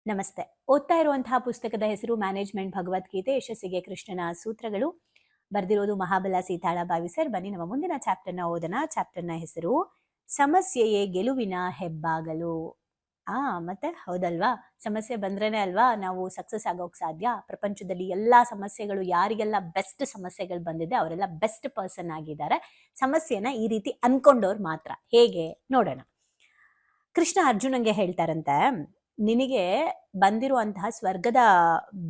ನಮಸ್ತೆ. ಓದ್ತಾ ಇರುವಂತಹ ಪುಸ್ತಕದ ಹೆಸರು ಮ್ಯಾನೇಜ್ಮೆಂಟ್ ಭಗವದ್ಗೀತೆ ಯಶಸ್ಸಿಗೆ ಕೃಷ್ಣನ ಸೂತ್ರಗಳು. ಬರೆದಿರೋದು ಮಹಾಬಲ ಸೀತಾಳಭಾವಿ ಸರ್. ಬನ್ನಿ ನಮ್ಮ ಮುಂದಿನ ಚಾಪ್ಟರ್ನ ಓದೋಣ. ಚಾಪ್ಟರ್ನ ಹೆಸರು ಸಮಸ್ಯೆಯೇ ಗೆಲುವಿನ ಹೆಬ್ಬಾಗಲು. ಮತ್ತೆ ಹೌದಲ್ವಾ? ಸಮಸ್ಯೆ ಬಂದ್ರೇನೆ ಅಲ್ವಾ ನಾವು ಸಕ್ಸಸ್ ಆಗೋಕ್ ಸಾಧ್ಯ. ಪ್ರಪಂಚದಲ್ಲಿ ಎಲ್ಲಾ ಸಮಸ್ಯೆಗಳು, ಯಾರಿಗೆಲ್ಲ ಬೆಸ್ಟ್ ಸಮಸ್ಯೆಗಳು ಬಂದಿದೆ ಅವರೆಲ್ಲ ಬೆಸ್ಟ್ ಪರ್ಸನ್ ಆಗಿದ್ದಾರೆ. ಸಮಸ್ಯೆನ ಈ ರೀತಿ ಅನ್ಕೊಂಡವ್ರು ಮಾತ್ರ. ಹೇಗೆ ನೋಡೋಣ. ಕೃಷ್ಣ ಅರ್ಜುನಂಗೆ ಹೇಳ್ತಾರಂತೆ, ನಿನಗೆ ಬಂದಿರುವಂತಹ ಸ್ವರ್ಗದ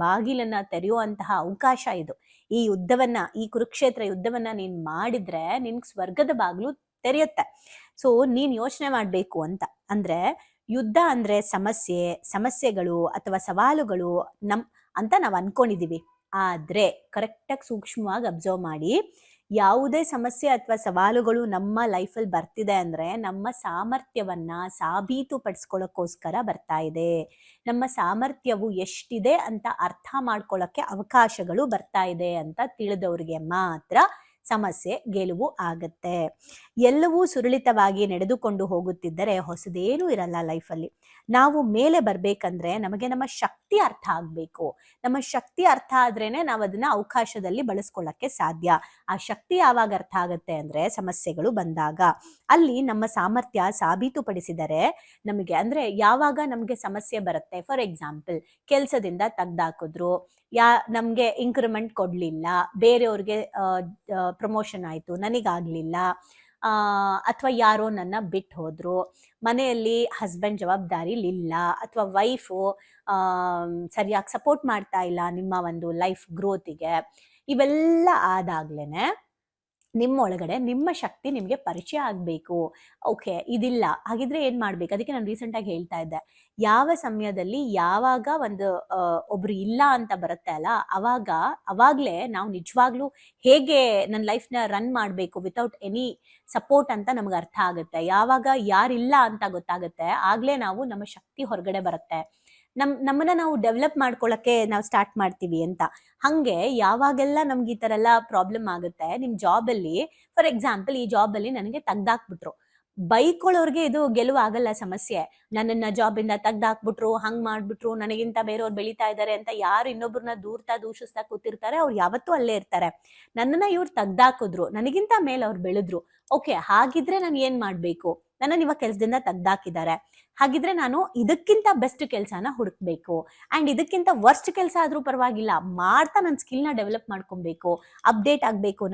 ಬಾಗಿಲನ್ನ ತೆರೆಯುವಂತಹ ಅವಕಾಶ ಇದು. ಈ ಯುದ್ಧವನ್ನ, ಈ ಕುರುಕ್ಷೇತ್ರ ಯುದ್ಧವನ್ನ ನೀನ್ ಮಾಡಿದ್ರೆ ನಿನ್ಗೆ ಸ್ವರ್ಗದ ಬಾಗಿಲು ತೆರೆಯುತ್ತೆ. ಸೊ ನೀನ್ ಯೋಚನೆ ಮಾಡ್ಬೇಕು ಅಂದ್ರೆ ಯುದ್ಧ ಅಂದ್ರೆ ಸಮಸ್ಯೆಗಳು ಅಥವಾ ಸವಾಲುಗಳು ಅಂತ ನಾವ್ ಅನ್ಕೊಂಡಿದೀವಿ. ಆದ್ರೆ ಕರೆಕ್ಟಾಗಿ ಸೂಕ್ಷ್ಮವಾಗಿ ಅಬ್ಸರ್ವ್ ಮಾಡಿ, ಯಾವುದೇ ಸಮಸ್ಯೆ ಅಥವಾ ಸವಾಲುಗಳು ನಮ್ಮ ಲೈಫಲ್ಲಿ ಬರ್ತಿದೆ ಅಂದ್ರೆ ನಮ್ಮ ಸಾಮರ್ಥ್ಯವನ್ನ ಸಾಬೀತು ಪಡಿಸ್ಕೊಳ್ಳೋಕ್ಕೋಸ್ಕರ ಬರ್ತಾ ಇದೆ. ನಮ್ಮ ಸಾಮರ್ಥ್ಯವು ಎಷ್ಟಿದೆ ಅಂತ ಅರ್ಥ ಮಾಡ್ಕೊಳ್ಳೋಕೆ ಅವಕಾಶಗಳು ಬರ್ತಾ ಇದೆ ಅಂತ ತಿಳಿದವ್ರಿಗೆ ಮಾತ್ರ ಸಮಸ್ಯೆ ಗೆಲುವು ಆಗತ್ತೆ. ಎಲ್ಲವೂ ಸುರಳಿತವಾಗಿ ನಡೆದುಕೊಂಡು ಹೋಗುತ್ತಿದ್ದರೆ ಹೊಸದೇನೂ ಇರಲ್ಲ ಲೈಫಲ್ಲಿ. ನಾವು ಮೇಲೆ ಬರ್ಬೇಕಂದ್ರೆ ನಮಗೆ ನಮ್ಮ ಶಕ್ತಿ ಅರ್ಥ ಆಗ್ಬೇಕು. ನಮ್ಮ ಶಕ್ತಿ ಅರ್ಥ ಆದ್ರೇನೆ ನಾವು ಅದನ್ನ ಅವಕಾಶದಲ್ಲಿ ಬಳಸ್ಕೊಳ್ಳಕ್ಕೆ ಸಾಧ್ಯ. ಆ ಶಕ್ತಿ ಯಾವಾಗ ಅರ್ಥ ಆಗತ್ತೆ ಅಂದ್ರೆ ಸಮಸ್ಯೆಗಳು ಬಂದಾಗ. ಅಲ್ಲಿ ನಮ್ಮ ಸಾಮರ್ಥ್ಯ ಸಾಬೀತುಪಡಿಸಿದರೆ ನಮಗೆ, ಅಂದ್ರೆ ಯಾವಾಗ ನಮ್ಗೆ ಸಮಸ್ಯೆ ಬರುತ್ತೆ, ಫಾರ್ ಎಕ್ಸಾಂಪಲ್ ಕೆಲ್ಸದಿಂದ ತೆಗ್ದಾಕಿದ್ರು, ನಮ್ಗೆ ಇನ್ಕ್ರಿಮೆಂಟ್ ಕೊಡ್ಲಿಲ್ಲ, ಬೇರೆಯವ್ರಿಗೆ ಪ್ರಮೋಷನ್ ಆಯ್ತು, ನನಗಾಗ್ಲಿಲ್ಲ, ಅಥವಾ ಯಾರೋ ನನ್ನ ಬಿಟ್ಟು ಹೋದ್ರು, ಮನೆಯಲ್ಲಿ ಹಸ್ಬೆಂಡ್ ಜವಾಬ್ದಾರಿಲಿಲ್ಲ, ಅಥವಾ ವೈಫು ಸರಿಯಾಗಿ ಸಪೋರ್ಟ್ ಮಾಡ್ತಾ ಇಲ್ಲ ನಿಮ್ಮ ಒಂದು ಲೈಫ್ ಗ್ರೋತಿಗೆ. ಇವೆಲ್ಲ ಆದಾಗ್ಲೇನೆ ನಿಮ್ಮೊಳಗಡೆ ನಿಮ್ಮ ಶಕ್ತಿ ನಿಮ್ಗೆ ಪರಿಚಯ ಆಗ್ಬೇಕು. ಓಕೆ, ಇದಿಲ್ಲ, ಹಾಗಿದ್ರೆ ಏನ್ ಮಾಡ್ಬೇಕು? ಅದಕ್ಕೆ ನಾನು ರೀಸೆಂಟ್ ಆಗಿ ಹೇಳ್ತಾ ಇದ್ದೆ, ಯಾವ ಸಮಯದಲ್ಲಿ ಯಾವಾಗ ಒಂದು ಒಬ್ರು ಇಲ್ಲ ಅಂತ ಬರುತ್ತೆ ಅಲ್ಲ, ಅವಾಗ್ಲೇ ನಾವು ನಿಜವಾಗ್ಲೂ ಹೇಗೆ ನನ್ನ ಲೈಫ್ನ ರನ್ ಮಾಡ್ಬೇಕು ವಿತೌಟ್ ಎನಿ ಸಪೋರ್ಟ್ ಅಂತ ನಮ್ಗೆ ಅರ್ಥ ಆಗುತ್ತೆ. ಯಾವಾಗ ಯಾರಿಲ್ಲ ಅಂತ ಗೊತ್ತಾಗುತ್ತೆ, ಆಗ್ಲೇ ನಾವು ನಮ್ಮ ಶಕ್ತಿ ಹೊರಗಡೆ ಬರುತ್ತೆ. ನಮ್ಮನ್ನ ನಾವು ಡೆವಲಪ್ ಮಾಡ್ಕೊಳಕ್ಕೆ ನಾವು ಸ್ಟಾರ್ಟ್ ಮಾಡ್ತೀವಿ ಅಂತ. ಹಂಗೆ ಯಾವಾಗೆಲ್ಲ ನಮ್ಗೆ ಈ ತರ ಎಲ್ಲ ಪ್ರಾಬ್ಲಮ್ ಆಗುತ್ತೆ, ನಿಮ್ ಜಾಬ್ ಅಲ್ಲಿ ಫಾರ್ ಎಕ್ಸಾಂಪಲ್ ಈ ಜಾಬ್ ಅಲ್ಲಿ ನನಗೆ ತೆಗ್ದಾಕ್ಬಿಟ್ರು, ಬೈಕೊಳ್ಳೋರ್ಗೆ ಇದು ಗೆಲುವು ಆಗಲ್ಲ. ಸಮಸ್ಯೆ, ನನ್ನನ್ನ ಜಾಬ್ ಇಂದ ತೆಗ್ದಾಕ್ಬಿಟ್ರು, ಹಂಗ್ ಮಾಡ್ಬಿಟ್ರು, ನನಗಿಂತ ಬೇರೆಯವ್ರು ಬೆಳೀತಾ ಇದಾರೆ ಅಂತ ಯಾರು ಇನ್ನೊಬ್ರನ್ನ ದೂಷಿಸ್ತಾ ಕೂತಿರ್ತಾರೆ, ಅವ್ರು ಯಾವತ್ತೂ ಅಲ್ಲೇ ಇರ್ತಾರೆ. ನನ್ನನ್ನ ಇವ್ರು ತೆಗ್ದಾಕಿದ್ರು, ನನಗಿಂತ ಮೇಲೆ ಅವ್ರು ಬೆಳೆದ್ರು. ಓಕೆ, ಹಾಗಿದ್ರೆ ನಾನು ಏನ್ ಮಾಡ್ಬೇಕು? ನನ್ನ ಇವಾಗ ಕೆಲ್ಸದಿಂದ ತೆಗ್ದಾಕಿದ್ದಾರೆ, ಹಾಗಿದ್ರೆ ನಾನು ಇದಕ್ಕಿಂತ ಬೆಸ್ಟ್ ಕೆಲಸನ ಹುಡುಕ್ಬೇಕು. ಅಂಡ್ ಇದಕ್ಕಿಂತ ವರ್ಸ್ಟ್ ಕೆಲಸ ಆದ್ರೂ ಪರವಾಗಿಲ್ಲ, ಮಾಡ್ತಾ ನನ್ನ ಸ್ಕಿಲ್ನ ಡೆವಲಪ್ ಮಾಡ್ಕೊಬೇಕು, ಅಪ್ಡೇಟ್ ಆಗ್ಬೇಕು.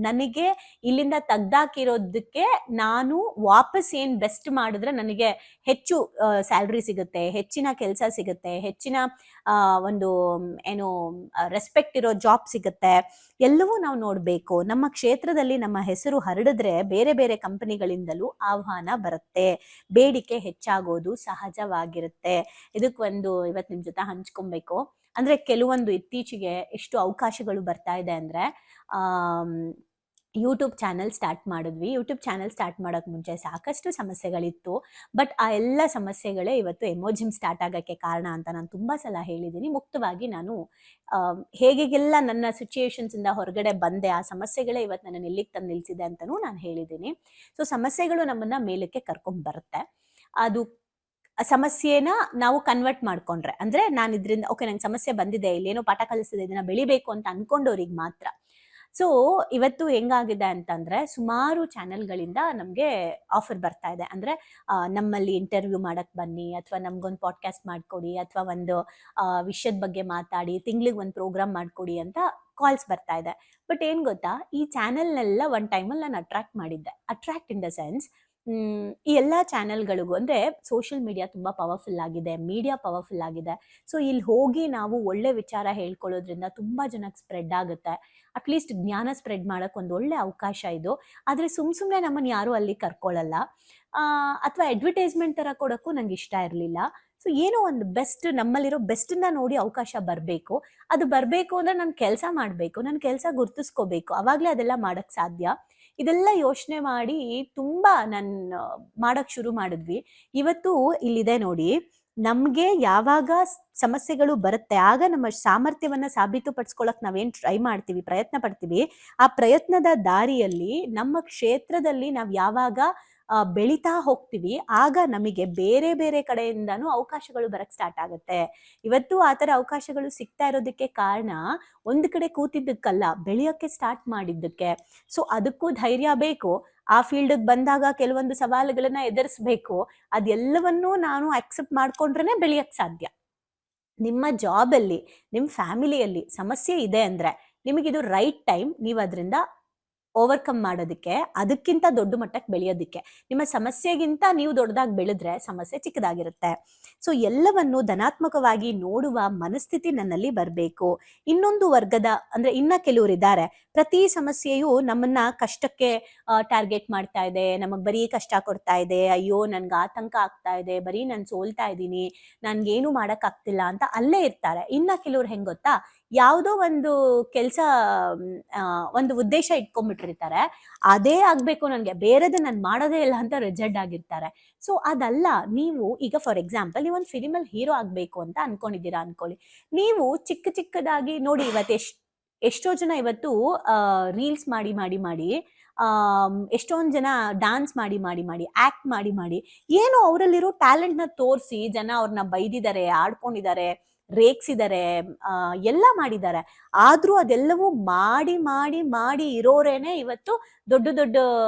ನನಗೆ ಇಲ್ಲಿಂದ ತೆಗ್ದಾಕಿರೋದಕ್ಕೆ ನಾನು ವಾಪಸ್ ಏನ್ ಬೆಸ್ಟ್ ಮಾಡಿದ್ರೆ ನನಗೆ ಹೆಚ್ಚು ಸ್ಯಾಲ್ರಿ ಸಿಗುತ್ತೆ, ಹೆಚ್ಚಿನ ಕೆಲಸ ಸಿಗುತ್ತೆ, ಹೆಚ್ಚಿನ ಒಂದು ಏನು ರೆಸ್ಪೆಕ್ಟ್ ಇರೋ ಜಾಬ್ ಸಿಗುತ್ತೆ, ಎಲ್ಲವೂ ನಾವು ನೋಡ್ಬೇಕು. ನಮ್ಮ ಕ್ಷೇತ್ರದಲ್ಲಿ ನಮ್ಮ ಹೆಸರು ಹರಡಿದ್ರೆ ಬೇರೆ ಬೇರೆ ಕಂಪನಿಗಳಿಂದಲೂ ಆಹ್ವಾನ ಬರುತ್ತೆ, ಬೇಡಿಕೆ ಹೆಚ್ಚಾಗೋದು ಸಹಜವಾಗಿರುತ್ತೆ. ಇದಕ್ಕೊಂದು ಇವತ್ತು ನಿಮ್ ಜೊತೆ ಹಂಚ್ಕೊಬೇಕು. ಅಂದ್ರೆ ಕೆಲವೊಂದು ಇತ್ತೀಚೆಗೆ ಎಷ್ಟು ಅವಕಾಶಗಳು ಬರ್ತಾ ಇದೆ ಅಂದ್ರೆ, ಯೂಟ್ಯೂಬ್ ಚಾನಲ್ ಸ್ಟಾರ್ಟ್ ಮಾಡಿದ್ವಿ. ಯೂಟ್ಯೂಬ್ ಚಾನಲ್ ಸ್ಟಾರ್ಟ್ ಮಾಡೋಕೆ ಮುಂಚೆ ಸಾಕಷ್ಟು ಸಮಸ್ಯೆಗಳಿತ್ತು. ಬಟ್ ಆ ಎಲ್ಲ ಸಮಸ್ಯೆಗಳೇ ಇವತ್ತು ಎಮೋಜಿಮ್ ಸ್ಟಾರ್ಟ್ ಆಗೋಕ್ಕೆ ಕಾರಣ ಅಂತ ನಾನು ತುಂಬಾ ಸಲ ಹೇಳಿದ್ದೀನಿ. ಮುಕ್ತವಾಗಿ ನಾನು ಹೇಗೆಲ್ಲ ನನ್ನ ಸಿಚುಯೇಷನ್ಸ್ ಇಂದ ಹೊರಗಡೆ ಬಂದೆ, ಆ ಸಮಸ್ಯೆಗಳೇ ಇವತ್ತು ನನ್ನ ಎಲ್ಲಿಗೆ ತಂದು ನಿಲ್ಸಿದೆ ಅಂತಲೂ ನಾನು ಹೇಳಿದ್ದೀನಿ. ಸೊ ಸಮಸ್ಯೆಗಳು ನಮ್ಮನ್ನ ಮೇಲಕ್ಕೆ ಕರ್ಕೊಂಡ್ ಬರುತ್ತೆ. ಅದು ಸಮಸ್ಯೆನ ನಾವು ಕನ್ವರ್ಟ್ ಮಾಡ್ಕೊಂಡ್ರೆ, ಅಂದ್ರೆ ನಾನು ಇದರಿಂದ ಓಕೆ ನಂಗೆ ಸಮಸ್ಯೆ ಬಂದಿದೆ, ಇಲ್ಲೇನೋ ಪಾಠ ಕಲಿಸ್ತಿದೆ, ಇದನ್ನ ಬೆಳಿಬೇಕು ಅಂತ ಅನ್ಕೊಂಡವ್ರಿಗೆ ಮಾತ್ರ. ಸೊ ಇವತ್ತು ಹೆಂಗಾಗಿದೆ ಅಂತಂದ್ರೆ, ಸುಮಾರು ಚಾನೆಲ್ಗಳಿಂದ ನಮ್ಗೆ ಆಫರ್ ಬರ್ತಾ ಇದೆ. ಅಂದ್ರೆ ನಮ್ಮಲ್ಲಿ ಇಂಟರ್ವ್ಯೂ ಮಾಡಕ್ ಬನ್ನಿ, ಅಥವಾ ನಮ್ಗೊಂದು ಪಾಡ್ಕಾಸ್ಟ್ ಮಾಡ್ಕೊಡಿ, ಅಥವಾ ಒಂದು ವಿಷಯದ ಬಗ್ಗೆ ಮಾತಾಡಿ, ತಿಂಗ್ಳಿಗೆ ಒಂದು ಪ್ರೋಗ್ರಾಮ್ ಮಾಡ್ಕೊಡಿ ಅಂತ ಕಾಲ್ಸ್ ಬರ್ತಾ ಇದೆ. ಬಟ್ ಏನ್ ಗೊತ್ತಾ, ಈ ಚಾನೆಲ್ನೆಲ್ಲ ಒನ್ ಟೈಮಲ್ಲಿ ನಾನು ಅಟ್ರಾಕ್ಟ್ ಮಾಡಿದ್ದೆ. ಅಟ್ರಾಕ್ಟ್ ಇನ್ ದ ಸೆನ್ಸ್, ಈ ಎಲ್ಲಾ ಚಾನೆಲ್ಗಳಿಗೂ, ಅಂದ್ರೆ ಸೋಷಿಯಲ್ ಮೀಡಿಯಾ ತುಂಬಾ ಪವರ್ಫುಲ್ ಆಗಿದೆ, ಮೀಡಿಯಾ ಪವರ್ಫುಲ್ ಆಗಿದೆ. ಸೊ ಇಲ್ಲಿ ಹೋಗಿ ನಾವು ಒಳ್ಳೆ ವಿಚಾರ ಹೇಳ್ಕೊಳ್ಳೋದ್ರಿಂದ ತುಂಬಾ ಜನಕ್ಕೆ ಸ್ಪ್ರೆಡ್ ಆಗುತ್ತೆ. ಅಟ್ಲೀಸ್ಟ್ ಜ್ಞಾನ ಸ್ಪ್ರೆಡ್ ಮಾಡಕ್ ಒಂದು ಒಳ್ಳೆ ಅವಕಾಶ ಇದು. ಆದ್ರೆ ಸುಮ್ನೆ ನಮ್ಮನ್ನ ಯಾರು ಅಲ್ಲಿ ಕರ್ಕೊಳ್ಳಲ್ಲ, ಅಥವಾ ಅಡ್ವರ್ಟೈಸ್ಮೆಂಟ್ ತರ ಕೊಡಕ್ಕೂ ನಂಗೆ ಇಷ್ಟ ಇರಲಿಲ್ಲ. ಸೊ ಏನೋ ಒಂದು ಬೆಸ್ಟ್, ನಮ್ಮಲ್ಲಿರೋ ಬೆಸ್ಟನ್ನ ನೋಡಿ ಅವಕಾಶ ಬರಬೇಕು. ಅದು ಬರಬೇಕು ಅಂದ್ರೆ ನಾನು ಕೆಲಸ ಮಾಡಬೇಕು, ನನ್ನ ಕೆಲಸ ಗುರ್ತಿಸ್ಕೋಬೇಕು, ಅವಾಗಲೇ ಅದೆಲ್ಲ ಮಾಡಕ್ ಸಾಧ್ಯ. ಇದೆಲ್ಲ ಯೋಚನೆ ಮಾಡಿ ತುಂಬಾ ನಾನು ಮಾಡಕ್ ಶುರು ಮಾಡಿದ್ವಿ. ಇವತ್ತು ಇಲ್ಲಿದೆ ನೋಡಿ, ನಮ್ಗೆ ಯಾವಾಗ ಸಮಸ್ಯೆಗಳು ಬರುತ್ತೆ ಆಗ ನಮ್ಮ ಸಾಮರ್ಥ್ಯವನ್ನ ಸಾಬೀತುಪಡಿಸ್ಕೊಳಕ್ ನಾವೇನ್ ಟ್ರೈ ಮಾಡ್ತೀವಿ, ಪ್ರಯತ್ನ ಪಡ್ತೀವಿ, ಆ ಪ್ರಯತ್ನದ ದಾರಿಯಲ್ಲಿ ನಮ್ಮ ಕ್ಷೇತ್ರದಲ್ಲಿ ನಾವ್ ಯಾವಾಗ ಬೆಳೀತಾ ಹೋಗ್ತೀವಿ, ಆಗ ನಮಗೆ ಬೇರೆ ಬೇರೆ ಕಡೆಯಿಂದನೂ ಅವಕಾಶಗಳು ಬರಕ್ ಸ್ಟಾರ್ಟ್ ಆಗುತ್ತೆ. ಇವತ್ತು ಆ ಥರ ಅವಕಾಶಗಳು ಸಿಗ್ತಾ ಇರೋದಕ್ಕೆ ಕಾರಣ ಒಂದು ಕಡೆ ಕೂತಿದ್ದಕ್ಕಲ್ಲ, ಬೆಳೆಯೋಕ್ಕೆ ಸ್ಟಾರ್ಟ್ ಮಾಡಿದ್ದಕ್ಕೆ. ಸೊ ಅದಕ್ಕೂ ಧೈರ್ಯ ಬೇಕು. ಆ ಫೀಲ್ಡ್ಗೆ ಬಂದಾಗ ಕೆಲವೊಂದು ಸವಾಲುಗಳನ್ನ ಎದುರಿಸ್ಬೇಕು. ಅದೆಲ್ಲವನ್ನೂ ನಾನು ಅಕ್ಸೆಪ್ಟ್ ಮಾಡ್ಕೊಂಡ್ರೆ ಬೆಳೆಯಕ್ ಸಾಧ್ಯ. ನಿಮ್ಮ ಜಾಬಲ್ಲಿ, ನಿಮ್ಮ ಫ್ಯಾಮಿಲಿಯಲ್ಲಿ ಸಮಸ್ಯೆ ಇದೆ ಅಂದ್ರೆ ನಿಮಗಿದು ರೈಟ್ ಟೈಮ್. ನೀವು ಅದರಿಂದ ಓವರ್ಕಮ್ ಮಾಡೋದಕ್ಕೆ, ಅದಕ್ಕಿಂತ ದೊಡ್ಡ ಮಟ್ಟಕ್ಕೆ ಬೆಳೆಯೋದಕ್ಕೆ. ನಿಮ್ಮ ಸಮಸ್ಯೆಗಿಂತ ನೀವು ದೊಡ್ಡದಾಗಿ ಬೆಳೆದ್ರೆ ಸಮಸ್ಯೆ ಚಿಕ್ಕದಾಗಿರುತ್ತೆ. ಸೊ ಎಲ್ಲವನ್ನು ಧನಾತ್ಮಕವಾಗಿ ನೋಡುವ ಮನಸ್ಥಿತಿ ನನ್ನಲ್ಲಿ ಬರಬೇಕು. ಇನ್ನೊಂದು ವರ್ಗದ ಅಂದ್ರೆ ಇನ್ನ ಕೆಲವರಿದ್ದಾರೆ, ಪ್ರತಿ ಸಮಸ್ಯೆಯು ನಮ್ಮನ್ನ ಕಷ್ಟಕ್ಕೆ ಟಾರ್ಗೆಟ್ ಮಾಡ್ತಾ ಇದೆ, ನಮಗ್ ಬರೀ ಕಷ್ಟ ಕೊಡ್ತಾ ಇದೆ, ಅಯ್ಯೋ ನನ್ಗೆ ಆತಂಕ ಆಗ್ತಾ ಇದೆ, ಬರೀ ನಾನು ಸೋಲ್ತಾ ಇದ್ದೀನಿ, ನನ್ಗೇನು ಮಾಡಕ್ ಆಗ್ತಿಲ್ಲ ಅಂತ ಅಲ್ಲೇ ಇರ್ತಾರೆ. ಇನ್ನ ಕೆಲವ್ರು ಹೆಂಗ್ ಗೊತ್ತಾ, ಯಾವುದೋ ಒಂದು ಕೆಲಸ ಒಂದು ಉದ್ದೇಶ ಇಟ್ಕೊಂಡ್ಬಿಟ್ಟಿರ್ತಾರೆ, ಅದೇ ಆಗ್ಬೇಕು ನನ್ಗೆ, ಬೇರೆದು ನಾನು ಮಾಡೋದೇ ಇಲ್ಲ ಅಂತ ರಿಜೆಕ್ಟ್ ಆಗಿರ್ತಾರೆ. ಸೊ ಅದಲ್ಲ. ನೀವು ಈಗ ಫಾರ್ ಎಕ್ಸಾಂಪಲ್ ನೀವು ಒಂದು ಫಿಲಿಮಲ್ಲಿ ಹೀರೋ ಆಗ್ಬೇಕು ಅಂತ ಅನ್ಕೊಂಡಿದ್ದೀರಾ ಅನ್ಕೊಳ್ಳಿ. ನೀವು ಚಿಕ್ಕ ಚಿಕ್ಕದಾಗಿ ನೋಡಿ, ಇವತ್ತು ಎಷ್ಟೋ ಜನ ಇವತ್ತು ರೀಲ್ಸ್ ಮಾಡಿ ಮಾಡಿ ಮಾಡಿ ಎಷ್ಟೊಂದು ಜನ ಡಾನ್ಸ್ ಮಾಡಿ ಮಾಡಿ ಮಾಡಿ ಆಕ್ಟ್ ಮಾಡಿ ಮಾಡಿ ಏನೋ ಅವರಲ್ಲಿರೋ ಟ್ಯಾಲೆಂಟ್ನ ತೋರಿಸಿ ಜನ ಅವ್ರನ್ನ ಬೈದಿದ್ದಾರೆ, ಆಡ್ಕೊಂಡಿದ್ದಾರೆ, ರೇಗ್ಸಿದ್ದಾರೆ, ಎಲ್ಲ ಮಾಡಿದ್ದಾರೆ. ಆದ್ರೂ ಅದೆಲ್ಲವೂ ಮಾಡಿ ಮಾಡಿ ಮಾಡಿ ಇರೋರೇನೆ ಇವತ್ತು ದೊಡ್ಡ ದೊಡ್ಡ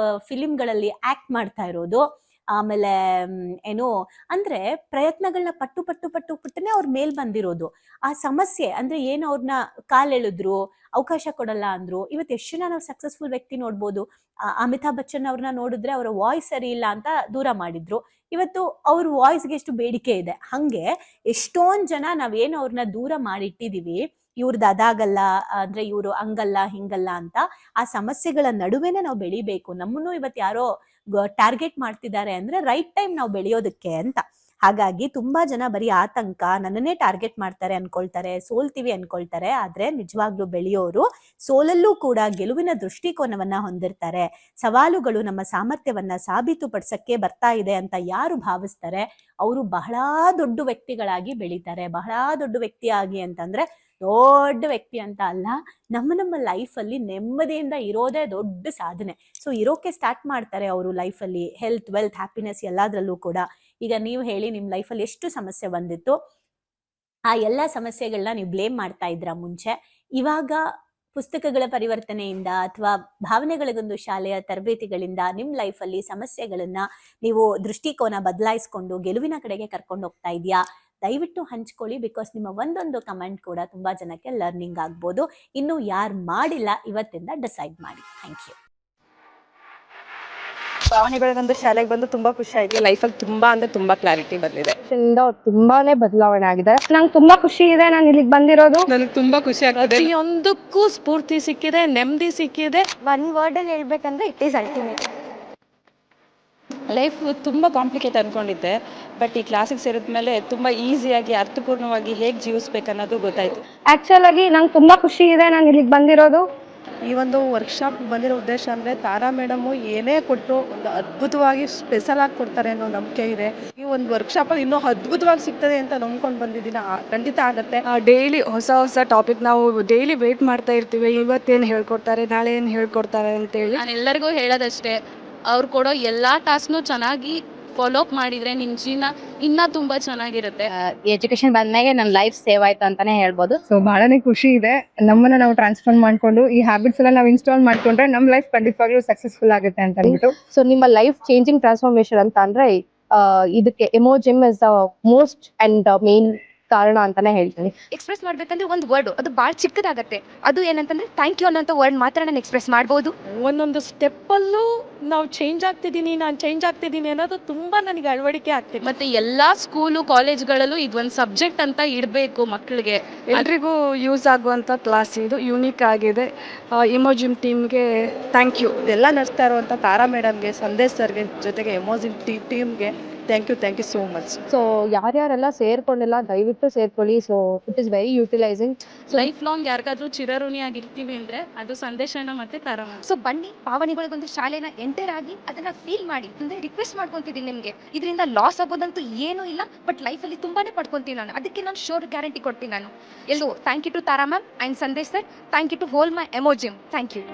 ಫಿಲಿಮ್ಗಳಲ್ಲಿ ಆಕ್ಟ್ ಮಾಡ್ತಾ ಇರೋದು. ಆಮೇಲೆ ಏನು ಅಂದ್ರೆ ಪ್ರಯತ್ನಗಳನ್ನ ಪಟ್ಟು ಪಟ್ಟು ಪಟ್ಟು ಪಟ್ಟನೆ ಅವ್ರ ಮೇಲ್ ಬಂದಿರೋದು. ಆ ಸಮಸ್ಯೆ ಅಂದ್ರೆ ಏನು, ಅವ್ರನ್ನ ಕಾಲೆಳೆದ್ರು, ಅವಕಾಶ ಕೊಡಲ್ಲ ಅಂದ್ರು. ಇವತ್ತು ಎಷ್ಟು ಜನ ನಾವು ಸಕ್ಸಸ್ಫುಲ್ ವ್ಯಕ್ತಿ ನೋಡ್ಬೋದು. ಅಮಿತಾಬ್ ಬಚ್ಚನ್ ಅವ್ರನ್ನ ನೋಡಿದ್ರೆ ಅವರ ವಾಯ್ಸ್ ಸರಿ ಇಲ್ಲ ಅಂತ ದೂರ ಮಾಡಿದ್ರು. ಇವತ್ತು ಅವ್ರ ವಾಯ್ಸ್ಗೆ ಎಷ್ಟು ಬೇಡಿಕೆ ಇದೆ. ಹಂಗೆ ಎಷ್ಟೊಂದ್ ಜನ ನಾವೇನು ಅವ್ರನ್ನ ದೂರ ಮಾಡಿಟ್ಟಿದೀವಿ, ಇವ್ರದ್ದು ಅದಾಗಲ್ಲ ಅಂದ್ರೆ ಇವ್ರು ಹಂಗಲ್ಲ ಹಿಂಗಲ್ಲ ಅಂತ. ಆ ಸಮಸ್ಯೆಗಳ ನಡುವೆನೆ ನಾವು ಬೆಳಿಬೇಕು. ನಮ್ಮನ್ನು ಇವತ್ತು ಯಾರೋ ಟಾರ್ಗೆಟ್ ಮಾಡ್ತಿದ್ದಾರೆ ಅಂದ್ರೆ ರೈಟ್ ಟೈಮ್ ನಾವು ಬೆಳೆಯೋದಕ್ಕೆ ಅಂತ. ಹಾಗಾಗಿ ತುಂಬಾ ಜನ ಬರೀ ಆತಂಕ, ನನ್ನನ್ನೇ ಟಾರ್ಗೆಟ್ ಮಾಡ್ತಾರೆ ಅನ್ಕೊಳ್ತಾರೆ, ಸೋಲ್ತೀವಿ ಅನ್ಕೊಳ್ತಾರೆ. ಆದ್ರೆ ನಿಜವಾಗ್ಲೂ ಬೆಳೆಯೋರು ಸೋಲಲ್ಲೂ ಕೂಡ ಗೆಲುವಿನ ದೃಷ್ಟಿಕೋನವನ್ನ ಹೊಂದಿರ್ತಾರೆ. ಸವಾಲುಗಳು ನಮ್ಮ ಸಾಮರ್ಥ್ಯವನ್ನ ಸಾಬೀತುಪಡಿಸಕ್ಕೆ ಬರ್ತಾ ಇದೆ ಅಂತ ಯಾರು ಭಾವಿಸ್ತಾರೆ, ಅವರು ಬಹಳ ದೊಡ್ಡ ವ್ಯಕ್ತಿಗಳಾಗಿ ಬೆಳೀತಾರೆ. ಬಹಳ ದೊಡ್ಡ ವ್ಯಕ್ತಿಯಾಗಿ ಅಂತಂದ್ರೆ ದೊಡ್ಡ ವ್ಯಕ್ತಿ ಅಂತ ಅಲ್ಲ, ನಮ್ಮ ಲೈಫಲ್ಲಿ ನೆಮ್ಮದಿಯಿಂದ ಇರೋದೇ ದೊಡ್ಡ ಸಾಧನೆ. ಸೊ ಇರೋಕೆ ಸ್ಟಾರ್ಟ್ ಮಾಡ್ತಾರೆ ಅವರು ಲೈಫಲ್ಲಿ. ಹೆಲ್ತ್, ವೆಲ್ತ್, ಹ್ಯಾಪಿನೆಸ್ ಎಲ್ಲದ್ರಲ್ಲೂ ಕೂಡ. ಈಗ ನೀವು ಹೇಳಿ, ನಿಮ್ ಲೈಫಲ್ಲಿ ಎಷ್ಟು ಸಮಸ್ಯೆ ಬಂದಿತ್ತು, ಆ ಎಲ್ಲ ಸಮಸ್ಯೆಗಳನ್ನ ನೀವು ಬ್ಲೇಮ್ ಮಾಡ್ತಾ ಇದ್ರ ಮುಂಚೆ. ಇವಾಗ ಪುಸ್ತಕಗಳ ಪರಿವರ್ತನೆಯಿಂದ ಅಥವಾ ಭಾವನೆಗಳಿಗೊಂದು ಶಾಲೆಯ ತರಬೇತಿಗಳಿಂದ ನಿಮ್ ಲೈಫಲ್ಲಿ ಸಮಸ್ಯೆಗಳನ್ನ ನೀವು ದೃಷ್ಟಿಕೋನ ಬದಲಾಯಿಸ್ಕೊಂಡು ಗೆಲುವಿನ ಕಡೆಗೆ ಕರ್ಕೊಂಡು ಹೋಗ್ತಾ ಇದೆಯಾ? ದಯವಿಟ್ಟು ಹಂಚ್ಕೊಳ್ಳಿ. ಬಿಕಾಸ್ ನಿಮ್ಮ ಒಂದೊಂದು ಕಮೆಂಟ್ ಕೂಡ ತುಂಬಾ ಜನಕ್ಕೆ ಲರ್ನಿಂಗ್ ಆಗ್ಬೋದು. ಇನ್ನು ಯಾರು ಮಾಡಿಲ್ಲ, ಇವತ್ತಿಂದ ಡಿಸೈಡ್ ಮಾಡಿ. Thank you. ಭಾವನೆಗಳಿಗೊಂದು ಶಾಲೆಗೆ ಬಂದು ತುಂಬಾ ಖುಷಿ ಆಯ್ತು. ಲೈಫಲ್ಲಿ ತುಂಬಾ ಅಂದ್ರೆ ತುಂಬಾ ಕ್ಲಾರಿಟಿ ಬಂದಿದೆ. ತುಂಬಾನೇ ಬದಲಾವಣೆ ಆಗಿದೆ. ನಂಗೆ ತುಂಬಾ ಖುಷಿ ಇದೆ ನಾನು ಇಲ್ಲಿಗೆ ಬಂದಿರೋದು. ನನಗೆ ತುಂಬಾ ಖುಷಿ ಆಗ್ತದೆ. ಪ್ರತಿಯೊಂದಕ್ಕೂ ಸ್ಫೂರ್ತಿ ಸಿಕ್ಕಿದೆ, ನೆಮ್ಮದಿ ಸಿಕ್ಕಿದೆ. ಒನ್ ವರ್ಡ್ ಅಲ್ಲಿ ಹೇಳ್ಬೇಕಂದ್ರೆ ಇಟ್ ಈಸ್ ಅಲ್ಟಿಮೇಟ್. ಲೈಫ್ ತುಂಬ ಕಾಂಪ್ಲಿಕೇಟ್ ಅನ್ಕೊಂಡಿದ್ದೆ, ಬಟ್ ಈ ಕ್ಲಾಸಿಗೆ ಸೇರಿದ್ಮೇಲೆ ತುಂಬಾ ಈಸಿಯಾಗಿ ಅರ್ಥಪೂರ್ಣವಾಗಿ ಹೇಗೆ ಜೀವಿಸ್ಬೇಕು ಅನ್ನೋದು ಗೊತ್ತಾಯ್ತು. ಆಕ್ಚುಲ್ ಆಗಿ ನಂಗೆ ತುಂಬಾ ಖುಷಿ ಇದೆ ನಾನು ಇಲ್ಲಿಗೆ ಬಂದಿರೋದು. ಈ ಒಂದು ವರ್ಕ್ಶಾಪ್ ಬಂದಿರೋ ಉದ್ದೇಶ ಅಂದರೆ ತಾರಾ ಮೇಡಮು ಏನೇ ಕೊಟ್ಟರು ಒಂದು ಅದ್ಭುತವಾಗಿ ಸ್ಪೆಷಲ್ ಆಗಿ ಕೊಡ್ತಾರೆ ಅನ್ನೋ ನಂಬಿಕೆ ಇದೆ. ಈ ಒಂದು ವರ್ಕ್ಶಾಪಲ್ಲಿ ಇನ್ನೂ ಅದ್ಭುತವಾಗಿ ಸಿಗ್ತದೆ ಅಂತ ನಂಬ್ಕೊಂಡು ಬಂದಿದ್ದೀನಿ. ಖಂಡಿತ ಆಗುತ್ತೆ. ಡೈಲಿ ಹೊಸ ಹೊಸ ಟಾಪಿಕ್ ನಾವು ಡೈಲಿ ವೇಟ್ ಮಾಡ್ತಾ ಇರ್ತೀವಿ, ಇವತ್ತೇನು ಹೇಳ್ಕೊಡ್ತಾರೆ, ನಾಳೆ ಏನು ಹೇಳ್ಕೊಡ್ತಾರೆ ಅಂತೇಳಿ. ನಾನು ಎಲ್ಲರಿಗೂ ಹೇಳೋದಷ್ಟೇ, ಅವ್ರು ಕೊಡೋ ಎಲ್ಲ ಟಾಸ್ಕ್ನು ಚೆನ್ನಾಗಿ ಫಾಲೋ ಅಪ್ ಮಾಡಿದ್ರೆ ನಿಮ್ಮ ಜೀವನ ಇನ್ನೂ ತುಂಬ ಚೆನ್ನಾಗಿರುತ್ತೆ. ಎಜುಕೇಶನ್ ಬಂದ್ಮೇಲೆ ನನ್ನ ಲೈಫ್ ಸೇವ್ ಆಯ್ತು ಅಂತಾನೆ ಹೇಳ್ಬೋದು. ಸೊ ಬಹಳನೇ ಖುಷಿ ಇದೆ. ನಮ್ಮನ್ನ ನಾವು ಟ್ರಾನ್ಸ್ಫಾರ್ಮ್ ಮಾಡ್ಕೊಂಡು ಈ ಹ್ಯಾಬಿಟ್ಸ್ ಎಲ್ಲ ನಾವು ಇನ್ಸ್ಟಾಲ್ ಮಾಡ್ಕೊಂಡ್ರೆ ನಮ್ಮ ಲೈಫ್ ಖಂಡಿತವಾಗ್ಲೂ ಸಕ್ಸಸ್ಫುಲ್ ಆಗುತ್ತೆ ಅಂತ ಅಂದ್ಬಿಟ್ಟು. ಸೊ ನಿಮ್ಮ ಲೈಫ್ ಚೇಂಜಿಂಗ್ ಟ್ರಾನ್ಸ್ಫಾರ್ಮೇಶನ್ ಅಂತ ಅಂದ್ರೆ ಇದಕ್ಕೆ Emojim is the most and main ಕಾರಣ ಅಂತಾನೆ ಹೇಳ್ತೀನಿ. ಎಕ್ಸ್ಪ್ರೆಸ್ ಮಾಡ್ಬೇಕಂದ್ರೆ ಒಂದು ವರ್ಡ್ ಅದು ಭಾಳ ಚಿಕ್ಕದಾಗತ್ತೆ. ಅದು ಏನಂತಂದ್ರೆ ಥ್ಯಾಂಕ್ ಯು ಅನ್ನೋಂಥ ವರ್ಡ್ ಮಾತ್ರ ನಾನು ಎಕ್ಸ್ಪ್ರೆಸ್ ಮಾಡ್ಬೋದು. ಒಂದೊಂದು ಸ್ಟೆಪ್ಪಲ್ಲೂ ನಾವು ಚೇಂಜ್ ಆಗ್ತಿದ್ದೀನಿ, ನಾನು ಚೇಂಜ್ ಆಗ್ತಿದ್ದೀನಿ ಅನ್ನೋದು ತುಂಬ ನನಗೆ ಅಳವಡಿಕೆ ಆಗ್ತಿದೆ. ಮತ್ತು ಎಲ್ಲ ಸ್ಕೂಲು ಕಾಲೇಜ್ಗಳಲ್ಲೂ ಇದೊಂದು ಸಬ್ಜೆಕ್ಟ್ ಅಂತ ಇಡಬೇಕು ಮಕ್ಕಳಿಗೆ. ಎಲ್ರಿಗೂ ಯೂಸ್ ಆಗುವಂಥ ಕ್ಲಾಸ್ ಇದು, ಯೂನಿಕ್ ಆಗಿದೆ. ಇಮೋಜಿಮ್ ಟೀಮ್ಗೆ ಥ್ಯಾಂಕ್ ಯು. ಇದೆಲ್ಲ ನಡೆಸ್ತಾ ಇರುವಂಥ ತಾರಾ ಮೇಡಮ್ಗೆ, ಸಂದೇಶ್ ಸರ್ಗೆ, ಜೊತೆಗೆ ಎಮೋಜಿಮ್ ಟೀಮ್ಗೆ thank you so much. So ಯಾರ್ಯಾರೆಲ್ಲ ಸೇರ್ಕೊಂಡಿಲ್ಲ ದಯವಿಟ್ಟು ಸೇರ್ಕೊಳ್ಳಿ. So it is very utilising. Life long ಯಾರಿಗಾದ್ರೂ ಚಿರಋಣಿಯಾಗಿರ್ತೀವಿ ಅಂದರೆ ಅದು ಸಂದೇಶನ ಮತ್ತು ತಾರಾ. ಸೊ ಬನ್ನಿ, ಭಾವನೆಗಳಿಗೊಂದು ಶಾಲೆನ ಎಂಟರ್ ಆಗಿ ಅದನ್ನ ಫೀಲ್ ಮಾಡಿ. ಅಂದ್ರೆ ರಿಕ್ವೆಸ್ಟ್ ಮಾಡ್ಕೊಂತಿದ್ದೀನಿ ನಿಮಗೆ, ಇದರಿಂದ ಲಾಸ್ ಆಗೋದಂತೂ ಏನೂ ಇಲ್ಲ, ಬಟ್ ಲೈಫಲ್ಲಿ ತುಂಬಾನೇ ಪಡ್ಕೊಂತೀನಿ ನಾನು. ಅದಕ್ಕೆ ನಾನು ಶೋರ್ ಗ್ಯಾರಂಟಿ ಕೊಡ್ತೀನಿ ನಾನು. ಎಲ್ಲೋ thank you to Tara ma'am and Sandesh sir. Thank you to whole my Emojim. Thank you.